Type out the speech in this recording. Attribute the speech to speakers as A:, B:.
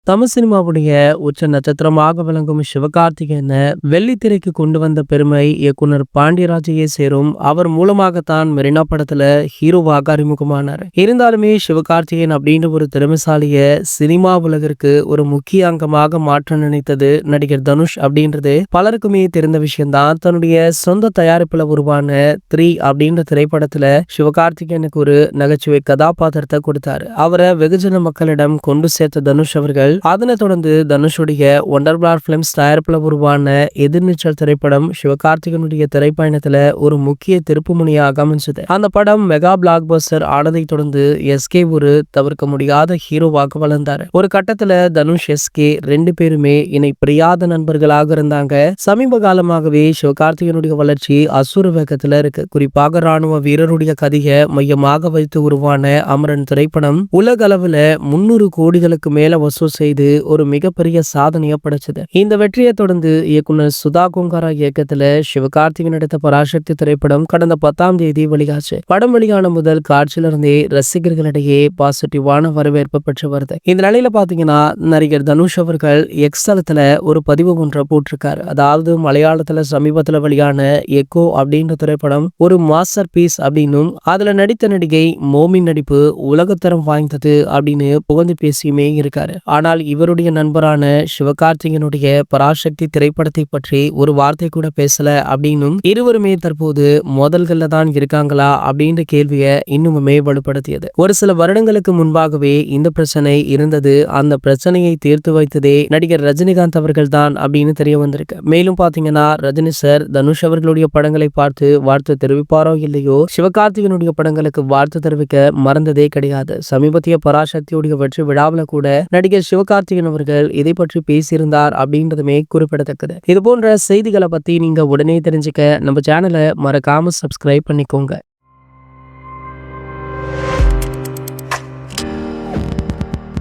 A: தமிழ் சினிமாவுடைய உச்ச நட்சத்திரமாக விளங்கும் சிவகார்த்திகேயனை வெள்ளித்திரைக்கு கொண்டு வந்த பெருமை இயக்குனர் பாண்டியராஜையே சேரும். அவர் மூலமாகத்தான் மெரினா படத்துல ஹீரோவாக அறிமுகமானார். இருந்தாலுமே சிவகார்த்திகேயன் அப்படின்ற ஒரு திறமைசாலிய சினிமா உலகிற்கு ஒரு முக்கிய அங்கமாக மாற்ற நினைத்தது நடிகர் தனுஷ் அப்படின்றது பலருக்குமே தெரிந்த விஷயம்தான். தன்னுடைய சொந்த தயாரிப்புல உருவான 3 அப்படின்ற திரைப்படத்துல சிவகார்த்திகேயனுக்கு ஒரு நகைச்சுவை கதாபாத்திரத்தை கொடுத்தாரு. அவரை வெகுஜன மக்களிடம் கொண்டு சேர்த்த தனுஷ் அவர்கள் அதனைத் தொடர்ந்து தனுஷுடைய ஒண்டர் பிளார் பிலிம்ஸ் தயாரிப்புல உருவான எதிர்நீச்சல் திரைப்படம் சிவகார்த்திகனுடைய திரைப்பயணத்துல ஒரு முக்கிய திருப்புமுனையாக அமைஞ்சது. அந்த படம் மெகா பிளாக் பஸ்டர் ஆனதை தொடர்ந்து எஸ்கே ஒரு தவிர்க்க முடியாத ஹீரோவாக வளர்ந்தாரு. ஒரு கட்டத்துல தனுஷ் எஸ்கே 2 பேருமே இணை பிரியாத நண்பர்களாக இருந்தாங்க. சமீப காலமாகவே சிவகார்த்திகனுடைய வளர்ச்சி அசுர வேகத்துல இருக்கு. குறிப்பாக ராணுவ வீரருடைய கதையை மையமாக வைத்து உருவான அமரன் திரைப்படம் உலக அளவுல 300 கோடிகளுக்கு மேல வசூல் செய்து ஒரு மிகப்பெரிய சாதனையை படைச்சது. இந்த வெற்றியை தொடர்ந்து இயக்குனர் சுதா கோங்காரா இயக்கத்துல சிவகார்த்திகேயன் நடித்த பராசக்தி திரைப்படம் கடந்த 10ஆம் தேதி வெளியாச்சு. படம் வெளியான முதல் காட்சியிலிருந்தே ரசிகர்களிடையே பாசிட்டிவான வரவேற்பு பெற்று வருது. இந்த நிலையில பாத்தீங்கன்னா நடிகர் தனுஷ் அவர்கள் எக்ஸ் தளத்துல ஒரு பதிவு ஒன்றை போட்டிருக்காரு. அதாவது மலையாளத்துல சமீபத்துல வெளியான எக்கோ அப்படின்ற திரைப்படம் ஒரு மாஸ்டர் பீஸ் அப்படின்னும் அதுல நடித்த நடிகை மோமின் நடிப்பு உலகத்தரம் வாய்ந்தது அப்படின்னு புகழ்ந்து பேசியுமே இருக்காரு. ஆனால் இவருடைய நண்பரான சிவகார்த்திகேயனுடைய பராசக்தி திரைப்படத்தை பற்றி ஒரு வார்த்தை கூட பேசல அப்படின்னும் இருவருமே தற்போது மோதல்கள்ல தான் இருக்காங்களா அப்படின்ற கேள்வியை இன்னுமே வலுப்படுத்தியது. ஒரு சில வருடங்களுக்கு முன்பாகவே இந்த பிரச்சனை இருந்தது. அந்த பிரச்சனையை தீர்த்து வைத்ததே நடிகர் ரஜினிகாந்த் அவர்கள் தான் அப்படின்னு தெரிய வந்திருக்கு. மேலும் பாத்தீங்கன்னா ரஜினி சார் தனுஷ் அவர்களுடைய படங்களை பார்த்து வாழ்த்து தெரிவிப்பாரோ இல்லையோ சிவகார்த்திகேயனுடைய படங்களுக்கு வாழ்த்து தெரிவிக்க மறந்ததே கிடையாது. சமீபத்திய பராசக்தியுடைய வெற்றி விழாவில் கூட நடிகர் சிவகார்த்திகேயன் அவர்கள் இதை பற்றி பேசியிருந்தார் அப்படின்றதுமே குறிப்பிடத்தக்கது. இது போன்ற செய்திகளை பத்தி நீங்க உடனே தெரிஞ்சுக்க நம்ம சேனலை மறக்காம சப்ஸ்கிரைப் பண்ணிக்கோங்க.